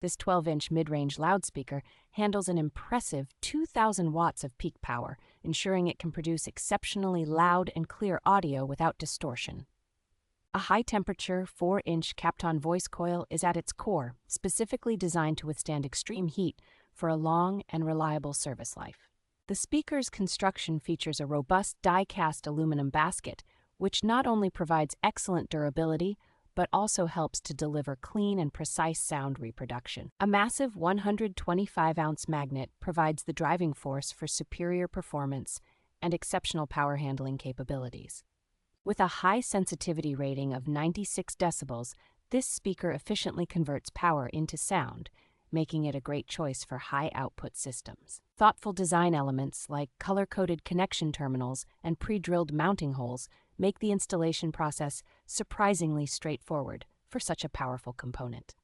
This 12-inch mid-range loudspeaker handles an impressive 2,000 watts of peak power, ensuring it can produce exceptionally loud and clear audio without distortion. A high-temperature 4-inch Kapton voice coil is at its core, specifically designed to withstand extreme heat for a long and reliable service life. The speaker's construction features a robust die-cast aluminum basket, which not only provides excellent durability, but also helps to deliver clean and precise sound reproduction. A massive 125-ounce magnet provides the driving force for superior performance and exceptional power handling capabilities. With a high sensitivity rating of 96 decibels, this speaker efficiently converts power into sound, making it a great choice for high-output systems. Thoughtful design elements like color-coded connection terminals and pre-drilled mounting holes make the installation process surprisingly straightforward for such a powerful component.